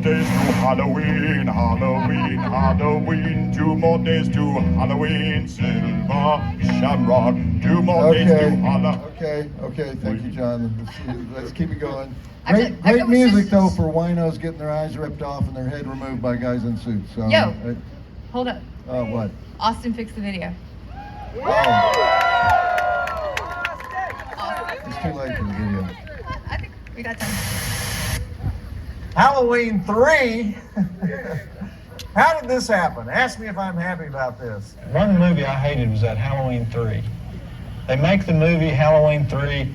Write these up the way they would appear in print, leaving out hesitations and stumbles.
days to Halloween, Halloween, Halloween. 2 more days to Halloween. Silver Shamrock. 2 more days to Halloween. Okay, thank you, John. Let's keep it going. I Great was music, just- though, for winos getting their eyes ripped off and their head removed by guys in suits. So, Yo. Hold up. what? Austin fixed the video. Oh. It's too late for the video. I think we got time. Halloween 3? How did this happen? Ask me if I'm happy about this. One movie I hated was that Halloween 3. They make the movie Halloween 3,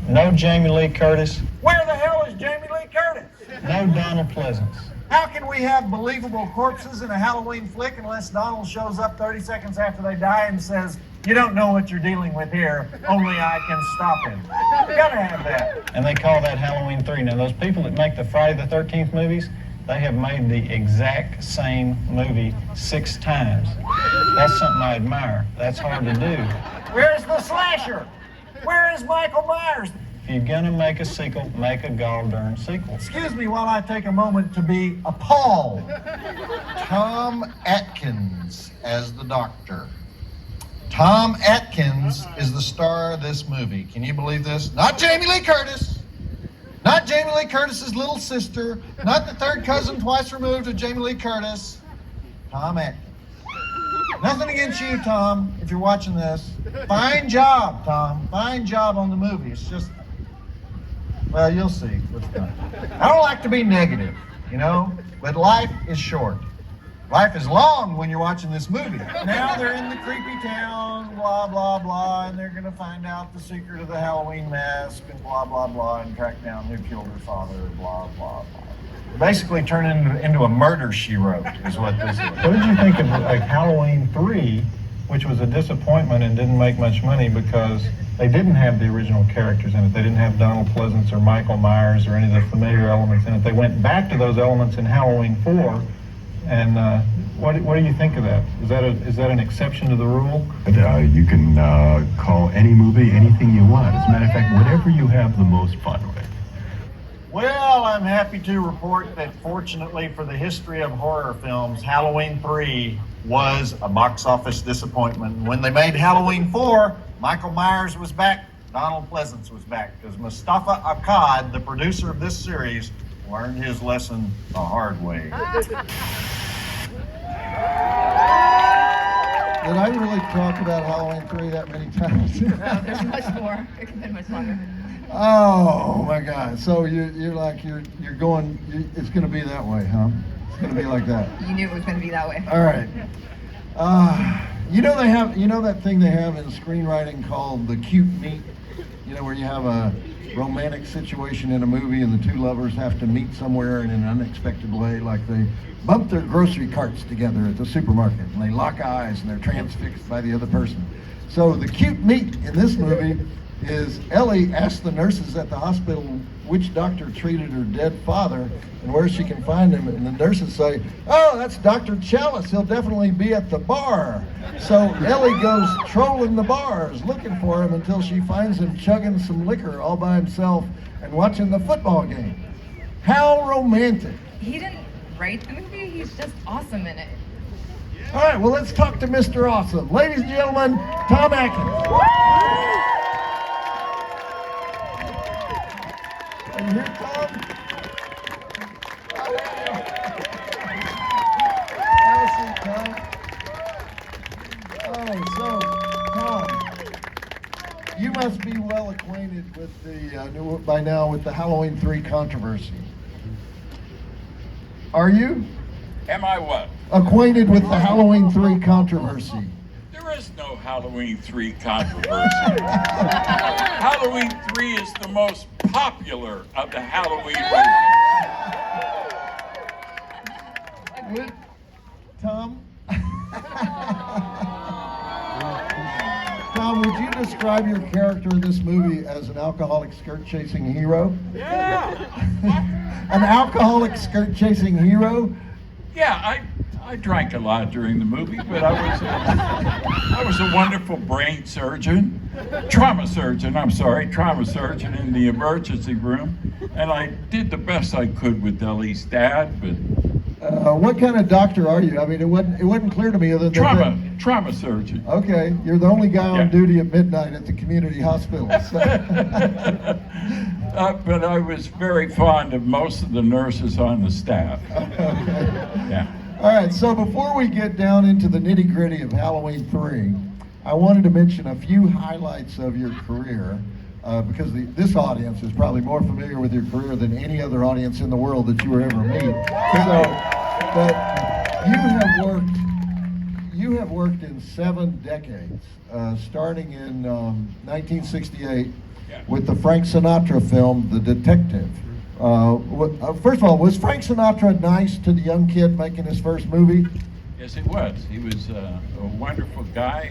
no Jamie Lee Curtis, Where the hell is Jamie Lee Curtis? no Donald Pleasance. How can we have believable corpses in a Halloween flick unless Donald shows up 30 seconds after they die and says, "You don't know what you're dealing with here, only I can stop him." You gotta have that. And they call that Halloween 3. Now, those people that make the Friday the 13th movies, they have made the exact same movie 6 times. That's something I admire. That's hard to do. Where's the slasher? Where is Michael Myers? If you're gonna make a sequel, make a gall-darn sequel. Excuse me while I take a moment to be appalled. Tom Atkins as the doctor. Tom Atkins is the star of this movie. Can you believe this? Not Jamie Lee Curtis. Not Jamie Lee Curtis's little sister. Not the third cousin twice removed of Jamie Lee Curtis. Tom Atkins. Nothing against you, Tom, if you're watching this. Fine job, Tom. Fine job on the movie. It's just, well, you'll see what's done. I don't like to be negative, you know, but life is short. Life is long when you're watching this movie. Now they're in the creepy town, blah, blah, blah, and they're going to find out the secret of the Halloween mask and blah, blah, blah, and track down who killed her father, blah, blah, blah. Basically turn into a murder, she wrote, is what this is. What did you think of like Halloween 3, which was a disappointment and didn't make much money because they didn't have the original characters in it. They didn't have Donald Pleasance or Michael Myers or any of the familiar elements in it. They went back to those elements in Halloween 4. And what do you think of that? Is that an exception to the rule? You can call any movie anything you want. As a matter of fact, whatever you have the most fun with. Well, I'm happy to report that fortunately for the history of horror films, Halloween 3 was a box office disappointment. When they made Halloween 4, Michael Myers was back, Donald Pleasance was back, because Mustafa Akkad, the producer of this series, learned his lesson the hard way. Did I really talk about Halloween 3 that many times? No, there's much more. It could have been much longer. Oh my God! So you're going. It's going to be that way, huh? It's going to be like that. You knew it was going to be that way. All right. You know they have. You know that thing they have in screenwriting called the cute meet. You know where you have a romantic situation in a movie and the two lovers have to meet somewhere in an unexpected way, like they bump their grocery carts together at the supermarket and they lock eyes and they're transfixed by the other person. So the cute meet in this movie is Ellie asks the nurses at the hospital which doctor treated her dead father and where she can find him, and the nurses say, "Oh, that's Dr. Chalice, he'll definitely be at the bar." So Ellie goes trolling the bars looking for him until she finds him chugging some liquor all by himself and watching the football game. How romantic. He didn't write the movie, he's just awesome in it. All right, well, let's talk to Mr. Awesome. Ladies and gentlemen, Tom Atkins. Are you here, Tom? Have a seat, Tom. Oh, so, Tom, you must be well acquainted with by now with the Halloween 3 controversy. Are you? Am I what? Acquainted with the Halloween 3 controversy. There is no Halloween 3 controversy. Halloween 3 is the most popular of the Halloween movies. Tom? Tom, would you describe your character in this movie as an alcoholic skirt-chasing hero? Yeah. An alcoholic skirt-chasing hero? Yeah, I drank a lot during the movie, but I was a wonderful brain surgeon, trauma surgeon in the emergency room, and I did the best I could with Ellie's dad, but What kind of doctor are you? I mean, it wasn't clear to me other than trauma surgeon. Okay, you're the only guy on Yeah. duty at midnight at the community hospital. So. But I was very fond of most of the nurses on the staff. Yeah. All right, so before we get down into the nitty gritty of Halloween 3, I wanted to mention a few highlights of your career because this audience is probably more familiar with your career than any other audience in the world that you will ever meet. So, but you have worked in 7 decades, starting in 1968 with the Frank Sinatra film, The Detective. First of all, was Frank Sinatra nice to the young kid making his first movie? Yes, he was. He was a wonderful guy.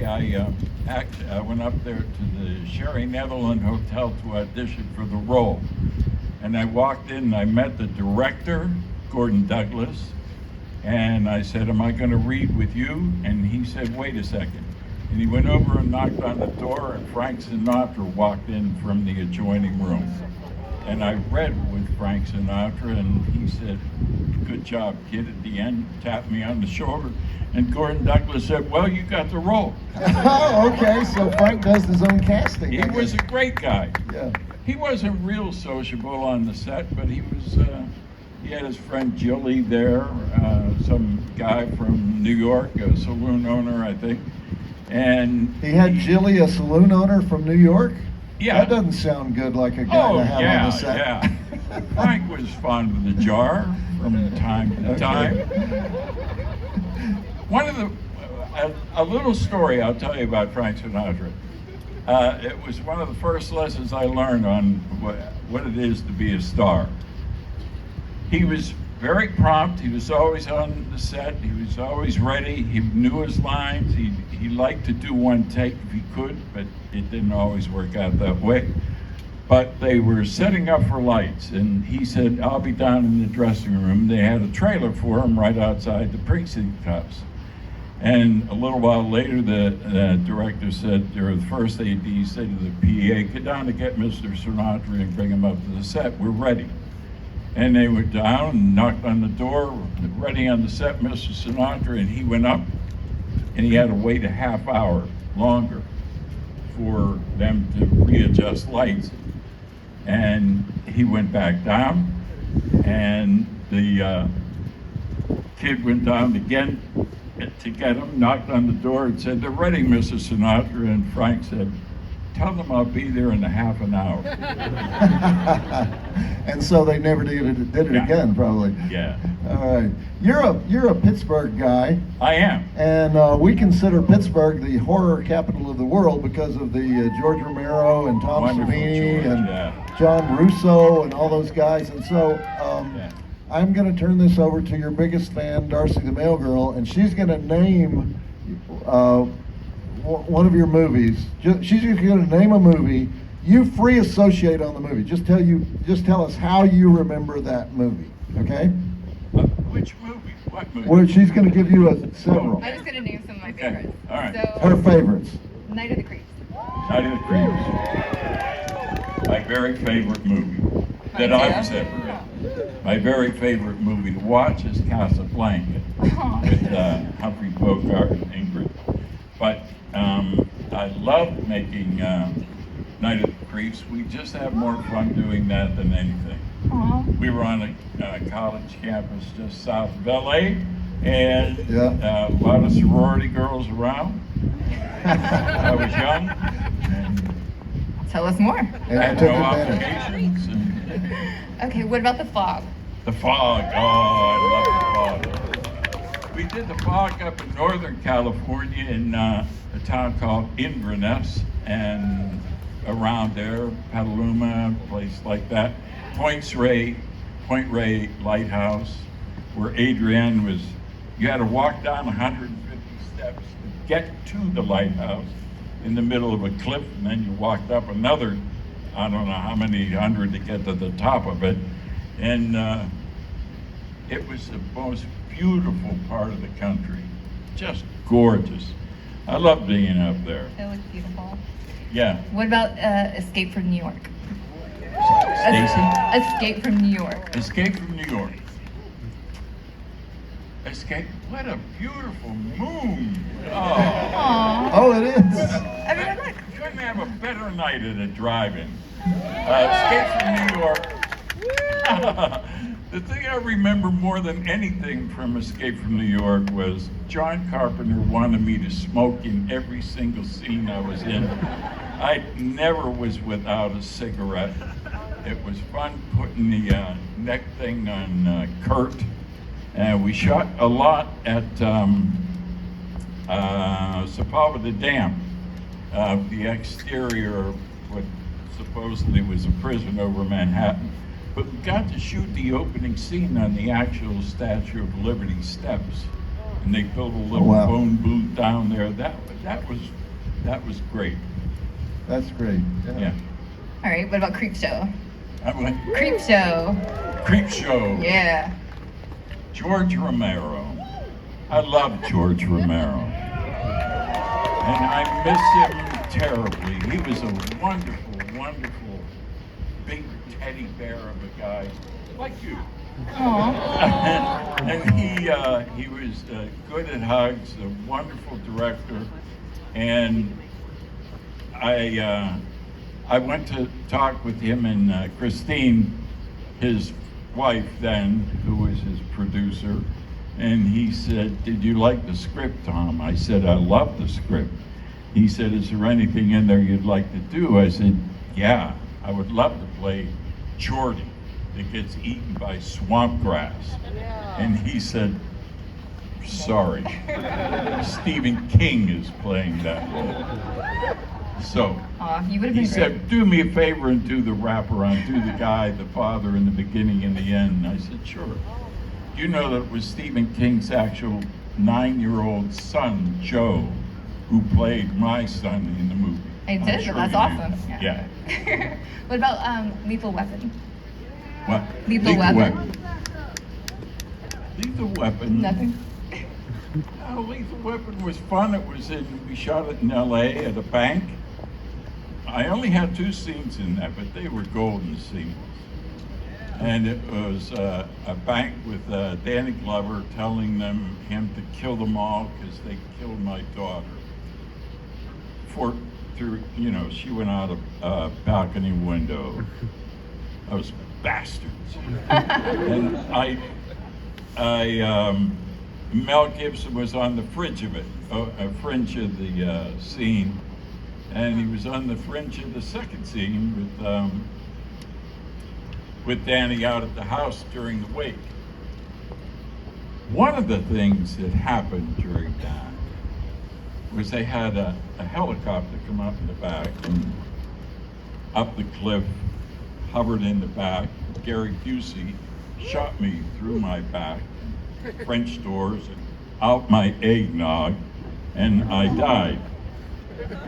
I went up there to the Sherry Netherland Hotel to audition for the role. And I walked in and I met the director, Gordon Douglas, and I said, "Am I going to read with you?" And he said, "Wait a second." And he went over and knocked on the door, and Frank Sinatra walked in from the adjoining room. And I read with Frank Sinatra, and he said, "Good job, kid," at the end, tapped me on the shoulder. And Gordon Douglas said, "Well, you got the role." Oh, okay, so Frank does his own casting. He was a great guy. Yeah. He wasn't real sociable on the set, but he was, he had his friend Jilly there, some guy from New York, a saloon owner, I think. And He had Jilly, a saloon owner from New York? Yeah. That doesn't sound good like a guy to have on the set. Yeah. Frank was fond of the jar from time to time. One of the, a little story I'll tell you about Frank Sinatra. It was one of the first lessons I learned on what it is to be a star. He was very prompt. He was always on the set. He was always ready. He knew his lines. He liked to do one take if he could, but it didn't always work out that way. But they were setting up for lights, and he said, "I'll be down in the dressing room." They had a trailer for him right outside the precinct house. And a little while later, the director said, or the first AD said to the PA, "Get down to get Mr. Sinatra and bring him up to the set. We're ready." And they went down and knocked on the door, ready on the set, Mr. Sinatra, and he went up, and he had to wait a half hour longer for them to readjust lights. And he went back down, and the kid went down again to get him, knocked on the door and said, "They're ready, Mr. Sinatra." And Frank said, "Tell them I'll be there in a half an hour." And so they never did it Yeah. again, probably. Yeah, All right. You're a Pittsburgh guy, I am. and we consider Pittsburgh the horror capital of the world because of the George Romero and Tom Wonderful Savini George, and yeah. John Russo and all those guys. And so Yeah. I'm going to turn this over to your biggest fan, Darcy the Mail Girl, and she's going to name one of your movies. She's just going to name a movie. You free associate on the movie. Just tell us how you remember that movie. Okay? Which movie? What movie? Well, she's going to give you several. I'm just gonna name some of my Okay, favorites. all right. So, Her favorites. Night of the Creeps. Night of the Creeps. My very favorite movie that I was ever in. My very favorite movie to watch is Casablanca with Humphrey Bogart and Ingrid. But I love making Night of the Creeps. We just have more fun doing that than anything. Aww. We were on a college campus just south of LA, and Yeah. a lot of sorority girls around. I was young and Tell us more. And had took no advantage. obligations. And Okay, what about the fog? the fog, I love the fog. We did the fog up in Northern California in a town called Inverness, and around there, Petaluma, a place like that. Point Ray Lighthouse, where Adrienne was, you had to walk down 150 steps to get to the lighthouse in the middle of a cliff, and then you walked up another, I don't know how many hundred to get to the top of it. And it was the most beautiful part of the country, just gorgeous. I love being up there. It looks beautiful. Yeah. What about Escape from New York? Stacy? Escape from New York. Escape from New York. Escape. What a beautiful moon. Oh. Aww. Oh, it is. Everyone look. Couldn't have a better night at a drive-in. Escape from New York. The thing I remember more than anything from Escape from New York was John Carpenter wanted me to smoke in every single scene I was in. I never was without a cigarette. It was fun putting the neck thing on Kurt. We shot a lot at Sepulveda Dam, the exterior of what supposedly was a prison over Manhattan. But we got to shoot the opening scene on the actual Statue of Liberty steps, and they built a little wow. phone booth down there. That was great. That's great. Yeah. All right, what about Creep Show? I went Creep Show. Creep Show. Yeah. George Romero. I love George Romero. And I miss him terribly. He was a wonderful, wonderful, big teddy bear of a guy, like you. Aww. And he was good at hugs, a wonderful director. And I went to talk with him and Christine, his wife then, who was his producer, and he said, "Did you like the script, Tom?" I said, "I love the script." He said, "Is there anything in there you'd like to do?" I said, "Yeah, I would love to play Jordy that gets eaten by swamp grass." And he said, "Sorry, Stephen King is playing that role." So Aw, you would have he been said, great. "Do me a favor and do the wraparound, do the guy, the father in the beginning and the end." And I said, "Sure." You know that it was Stephen King's actual 9-year-old son, Joe, who played my son in the movie. I I'm did, sure but that's you awesome. knew. Yeah. What about Lethal Weapon? What? Lethal Weapon. Lethal Weapon. Nothing. Lethal Weapon was fun. We shot it in LA at a bank. I only had 2 scenes in that, but they were golden scenes. And it was a bank with Danny Glover telling him to kill them all because they killed my daughter. She went out a balcony window. Those bastards. And Mel Gibson was on the fringe of it, fringe of the scene, and he was on the fringe of the second scene with Danny out at the house during the wake. One of the things that happened during that was they had a helicopter come up in the back and up the cliff, hovered in the back. Gary Busey shot me through my back, French doors, and out my eggnog, and I died.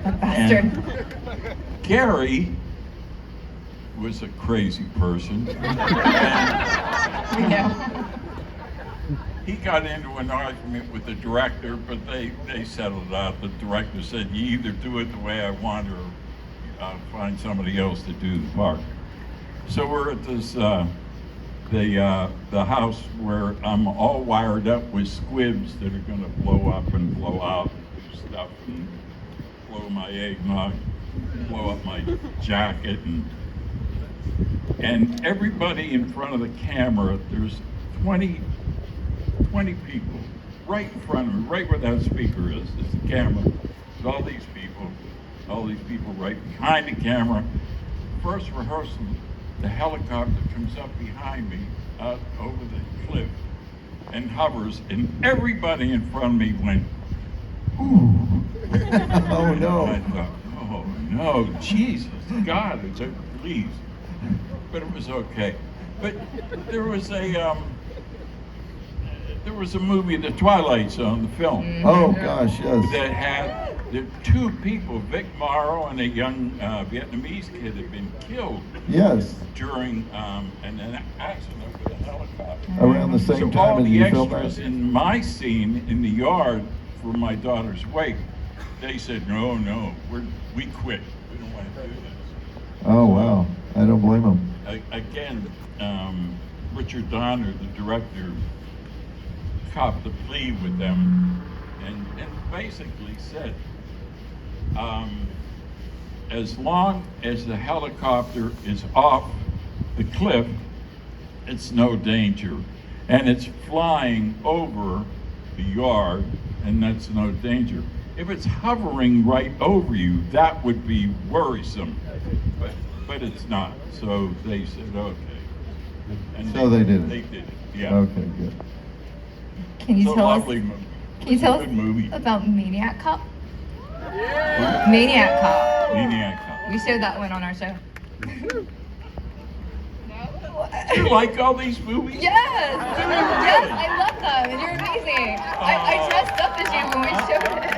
That bastard. And Gary was a crazy person. Yeah. He got into an argument with the director, but they settled it out. The director said, "You either do it the way I want, or I'll find somebody else to do the part." So we're at this the house where I'm all wired up with squibs that are going to blow up and blow out and do stuff and blow my eggnog, blow up my jacket, and everybody in front of the camera. There's 20 people right in front of me, right where that speaker is the camera. There's all these people right behind the camera. First rehearsal, the helicopter comes up behind me, out over the cliff, and hovers, and everybody in front of me went, "Ooh." Oh no. I thought, "Oh no, Jesus, God, it's a please." But it was okay. But there was a movie, The Twilight Zone, the film, Oh gosh, yes. that had the 2 people, Vic Morrow and a young Vietnamese kid, had been killed Yes. during an accident with a helicopter. Around the same So time all as the you filmed extras that. in my scene in the yard for my daughter's wake, they said, no, we quit. we don't want to do this. Oh, wow. I don't blame him. Again, Richard Donner, the director, copped a plea with them and basically said, as long as the helicopter is off the cliff, it's no danger. And it's flying over the yard, and that's no danger. If it's hovering right over you, that would be worrisome. But it's not. So they said, okay. And So they did it. They did it, yeah. Okay, good. Can you It's a tell us? lovely movie. Can you tell us Good movie. about Maniac Cop? Maniac Cop. Maniac Cop. We showed that one on our show. You like all these movies? Yes! Yes, I love them, and you're amazing. I dressed up as you when we showed it.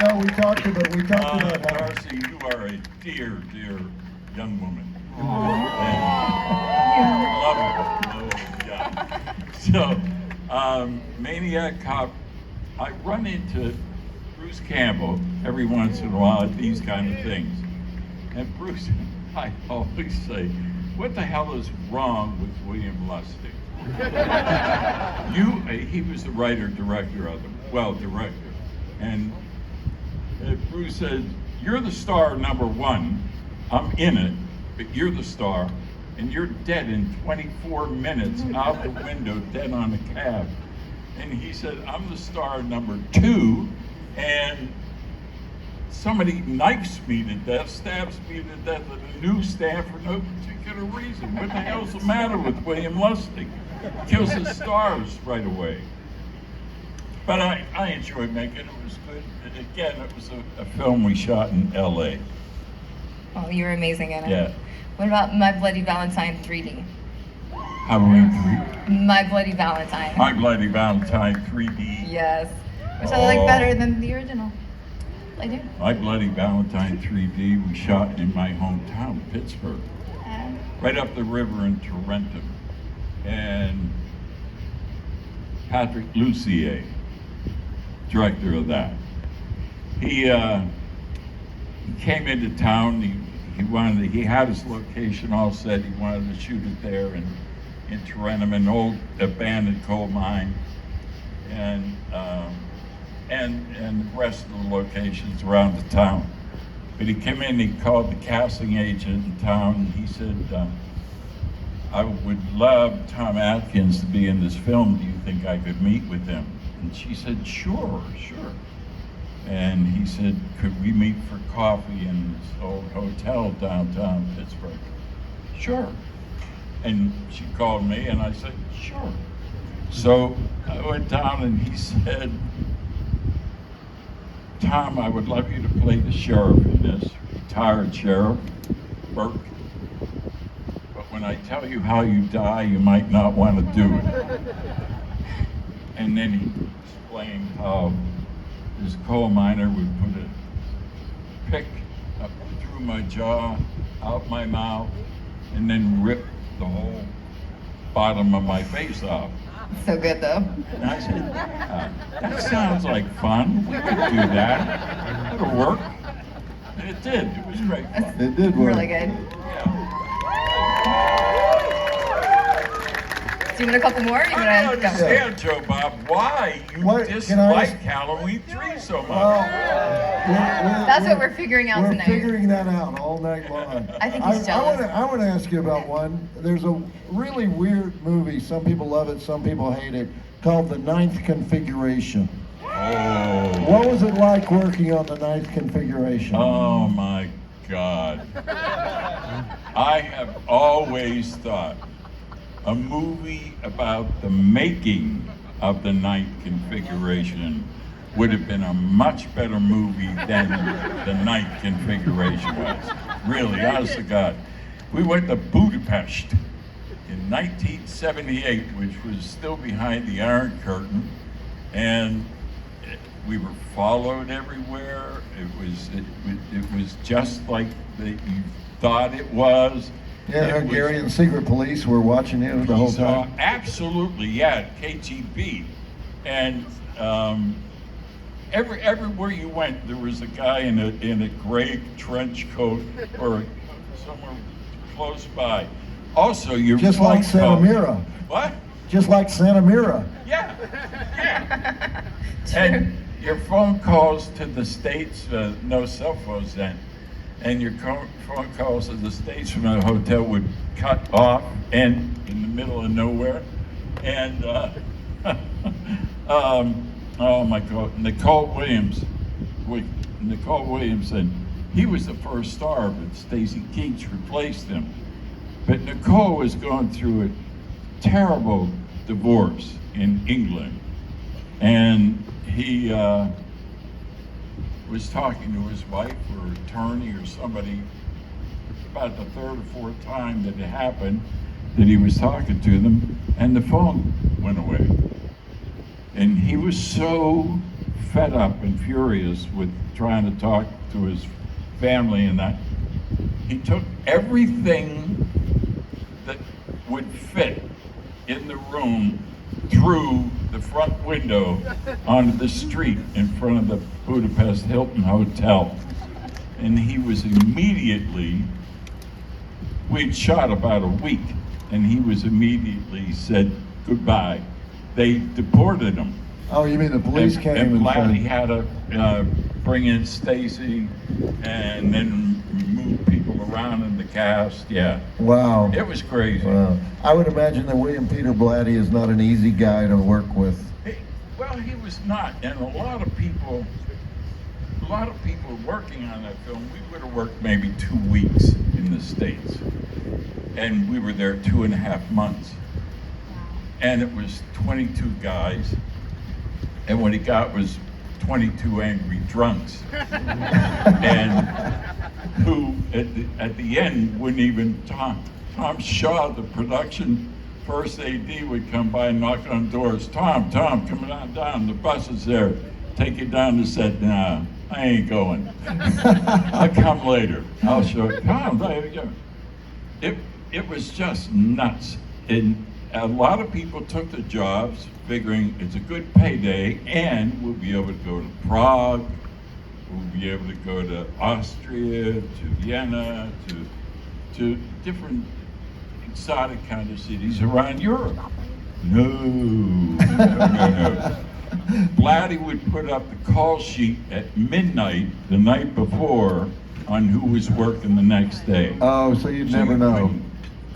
No, we talked about that. Darcy, you are a dear, dear young woman. Love it. Yeah. So, Maniac Cop, I run into Bruce Campbell every once in a while at these kind of things. And Bruce, I always say, what the hell is wrong with William Lustig? He was the writer-director of them, director. And Bruce said, you're the star number one, I'm in it, but you're the star, and you're dead in 24 minutes out the window, dead on a cab. And he said, I'm the star number two, and somebody knifes me to death, stabs me to death at a newsstand for no particular reason. What the hell's the matter with William Lustig? Kills his stars right away. But I enjoyed making it. It was good. And again, it was a film we shot in L.A. Oh, you were amazing in it. Yeah. What about My Bloody Valentine 3D? Halloween 3. My Bloody Valentine. My Bloody Valentine 3D. Yes. Which I like better than the original. I do. My Bloody Valentine 3D we shot in my hometown, Pittsburgh. Right up the river in Tarentum. And Patrick Lucier, director of that, he came into town. He had his location all set. He wanted to shoot it there in Tarentum, an old abandoned coal mine, and the rest of the locations around the town. But he came in, he called the casting agent in town, and he said, I would love Tom Atkins to be in this film. Do you think I could meet with him? And she said, sure. And he said, could we meet for coffee in this old hotel downtown Pittsburgh? Sure. And she called me, and I said, sure. So I went down, and he said, Tom, I would love you to play the sheriff in this, retired sheriff, Burke. But when I tell you how you die, you might not want to do it. And then he explained how this coal miner would put a pick up through my jaw, out my mouth, and then rip the whole bottom of my face off. So good though. And I said, that sounds like fun. We could do that. It'll work. And it did. It was great fun. It did work. Really good. Yeah. Do you want a couple more? Or you I don't want to go? understand, Joe Bob, why you What? Can I dislike ask- Halloween 3 so much. That's what we're figuring out We're tonight. figuring that out all night long. I think he's jealous. I want to ask you about one. There's a really weird movie. Some people love it, some people hate it, called The Ninth Configuration. Oh. What was it like working on The Ninth Configuration? Oh my God. I have always thought a movie about the making of the Ninth Configuration would have been a much better movie than the Ninth Configuration was. Really, honest to God. We went to Budapest in 1978, which was still behind the Iron Curtain, and we were followed everywhere. It was just like you thought it was. Yeah, It was- Hungarian secret police were watching you the whole So, time. absolutely, yeah, KGB. And everywhere you went, there was a guy in a gray trench coat or somewhere close by. Also, your Just phone like Santa calls- Mira. What? Just like Santa Mira. Yeah, yeah. And your phone calls to the States, no cell phones then, and your phone calls to the States from a hotel would cut off and in the middle of nowhere. And, oh my God, Nicole Williams said he was the first star, but Stacy Keach replaced him. But Nicole was going through a terrible divorce in England, and he was talking to his wife or attorney or somebody about the third or fourth time that it happened that he was talking to them, and the phone went away. And he was so fed up and furious with trying to talk to his family and that, he took everything that would fit in the room through the front window onto the street in front of the Budapest Hilton Hotel. And he was immediately, we'd shot about a week, and he was immediately said goodbye. They deported him. Oh, you mean the police came and and Blatty said, had to bring in Stacy and then move people around in the cast. Yeah, wow. it was crazy. Wow. I would imagine that William Peter Blatty is not an easy guy to work with. Well, he was not, and a lot of people working on that film, we would have worked maybe 2 weeks in the States, and we were there 2.5 months, and it was 22 guys, and what he got was 22 angry drunks, and who at the end wouldn't even Tom Shaw, the production first AD, would come by and knock on doors. Tom, come on down. The bus is there. Take you down to set. Nah, I ain't going. I'll come later. I'll show you. Tom, there you go. It was just nuts. And a lot of people took the jobs figuring it's a good payday and we'll be able to go to Prague, we'll be able to go to Austria, to Vienna, to different exotic kind of cities around Europe. No. Blatty would put up the call sheet at midnight the night before on who was working the next day. Oh, so you'd never know.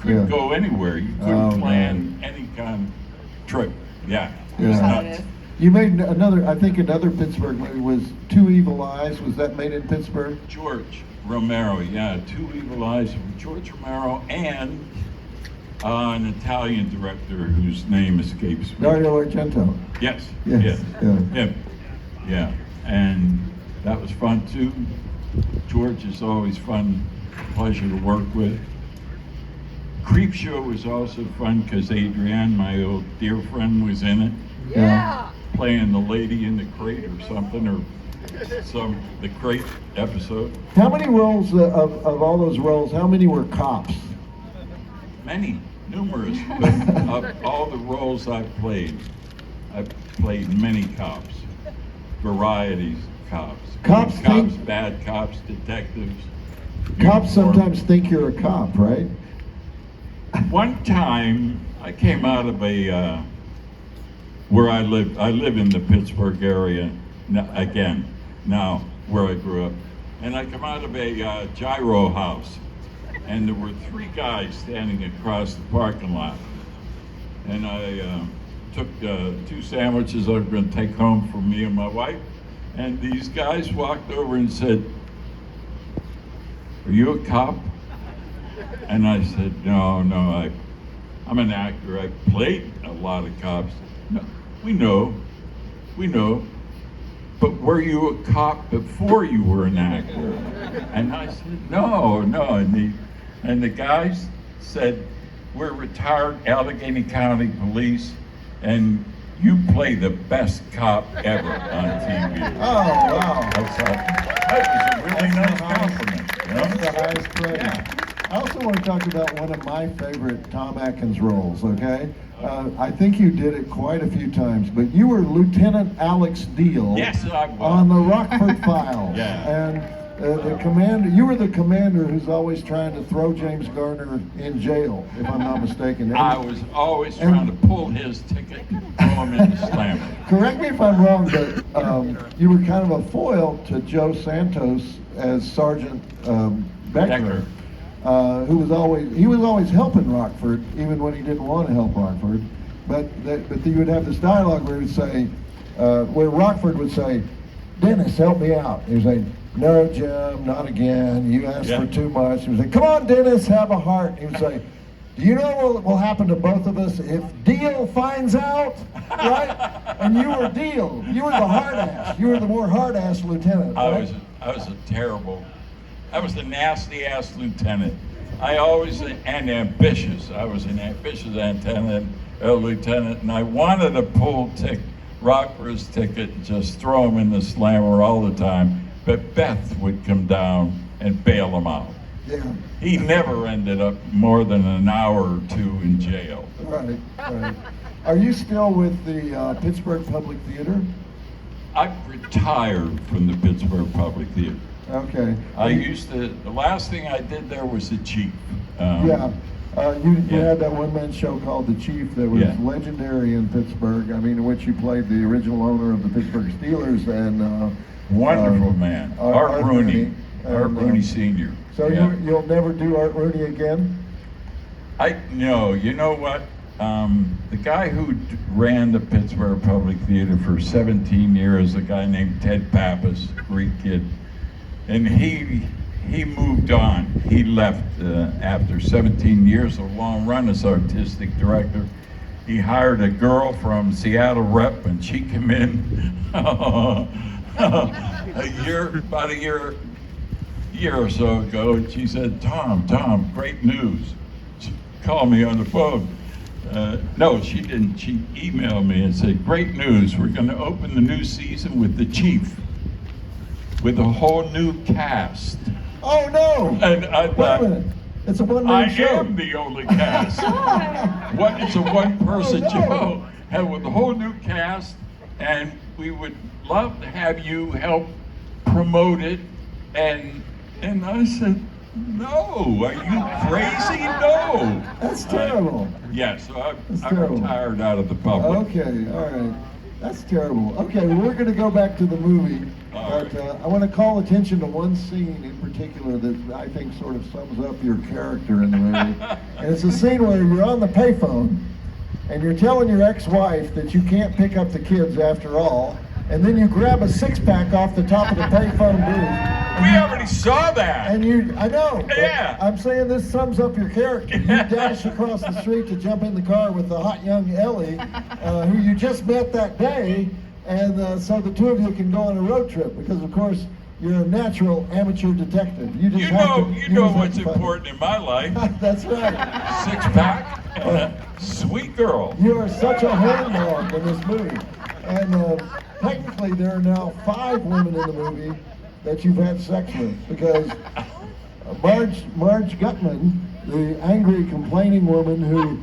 Couldn't Yeah. go anywhere. You couldn't Oh, plan any kind of trip. Yeah. It was Yeah. nuts. You made another Pittsburgh movie was Two Evil Eyes. Was that made in Pittsburgh? George Romero, yeah, Two Evil Eyes with George Romero and an Italian director whose name escapes me. Dario Argento. Yes, Yes, yes, yeah. him. Yeah, and that was fun too. George is always fun, pleasure to work with. Creepshow was also fun because Adrienne, my old dear friend, was in it. Yeah. Playing the lady in the crate or something, or the crate episode. How many roles of all those roles? How many were cops? Many, numerous. But of all the roles I've played many cops, varieties of cops. Cops Good cops, think- bad cops, detectives. Cops uniform. sometimes think you're a cop, right? One time, I came out of where I live in the Pittsburgh area now where I grew up. And I come out of a gyro house, and there were 3 guys standing across the parking lot. And I took 2 sandwiches I was going to take home for me and my wife. And these guys walked over and said, "Are you a cop?" And I said, no, I'm an actor. I played a lot of cops. No, we know. But were you a cop before you were an actor? And I said, no. And the guys said, we're retired Allegheny County police, and you play the best cop ever on TV. Oh, wow. I thought, that was a really nice compliment. You know? That's the highest praise. Yeah. I also want to talk about one of my favorite Tom Atkins roles, okay? I think you did it quite a few times, but you were Lieutenant Alex Deal Yes, I was. on the Rockford Files. Yeah. And the commander, you were the commander who's always trying to throw James Garner in jail, if I'm not mistaken. I was always trying to pull his ticket and throw him in the slammer. Correct me if I'm wrong, but you were kind of a foil to Joe Santos as Sergeant Beckler. Who was always helping Rockford, even when he didn't want to help Rockford. But you would have this dialogue where he would say, where Rockford would say, "Dennis, help me out." He would say, "No, Jim, not again. You asked for too much." He would say, "Come on, Dennis, have a heart." He would say, "Do you know what will happen to both of us if Deal finds out?" Right? And you were Deal. You were the hard ass. You were the more hard ass lieutenant. Right? I was a nasty ass lieutenant. And ambitious. I was an ambitious lieutenant, and I wanted to pull Rockford's ticket and just throw him in the slammer all the time. But Beth would come down and bail him out. Yeah. He never ended up more than an hour or two in jail. Right. Are you still with the Pittsburgh Public Theater? I retired from the Pittsburgh Public Theater. Okay. The last thing I did there was the chief. You had that one-man show called The Chief that was legendary in Pittsburgh. I mean, in which you played the original owner of the Pittsburgh Steelers and wonderful man, Art Rooney. Art Rooney Sr. So you'll never do Art Rooney again? No, you know what? The guy who ran the Pittsburgh Public Theater for 17 years, a guy named Ted Pappas, Greek kid, and he moved on. He left after 17 years, a long run as artistic director. He hired a girl from Seattle Rep, and she came in about a year or so ago, and she said, Tom, great news. She called me on the phone. No, she didn't. She emailed me and said, great news, we're going to open the new season with The Chief, with a whole new cast. Oh, no! And I thought, wait a minute. It's a one-man show. I am the only cast. It's a one-person show, and with a whole new cast, and we would love to have you help promote it. And I said, no, are you crazy? No. That's terrible. So I retired out of the public. Okay, all right. That's terrible. Okay, well, we're going to go back to the movie, but I want to call attention to one scene in particular that I think sort of sums up your character in the movie. And it's a scene where you're on the payphone, and you're telling your ex-wife that you can't pick up the kids after all, and then you grab a six-pack off the top of the payphone booth. We already saw that. And I know. Yeah. I'm saying this sums up your character. You dash across the street to jump in the car with the hot young Ellie, who you just met that day, and so the two of you can go on a road trip because, of course, you're a natural amateur detective. You know what's important in my life. That's right. Six-pack and a sweet girl. You are such a horn dog in this movie. And technically, there are now 5 women in the movie that you've had sex with, because Marge Gutman, the angry, complaining woman who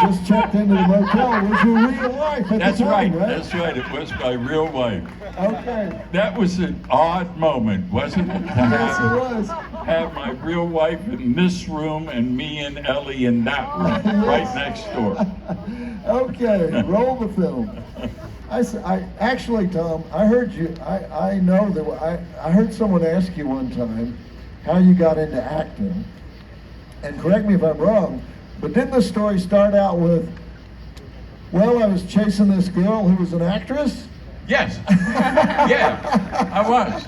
just checked into the motel, was your real wife at the time, right? That's right. It was my real wife. Okay. That was an odd moment, wasn't it? Yes, it was. Have my real wife in this room and me and Ellie in that room, right next door. Okay, roll the film. Actually, Tom, I heard you. I know that I heard someone ask you one time how you got into acting, and correct me if I'm wrong, but didn't the story start out with, well, I was chasing this girl who was an actress? Yes. Yeah, I was.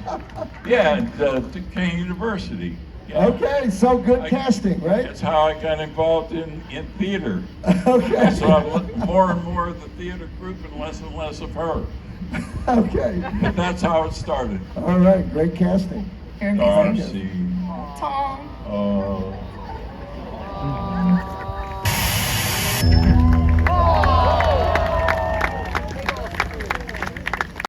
Yeah, at Duquesne University. Yeah. Okay, so good casting, right? That's how I got involved in theater. Okay. I saw more and more of the theater group and less of her. Okay. But that's how it started. All right, great casting. You're amazing. Darcy. Tom. Oh.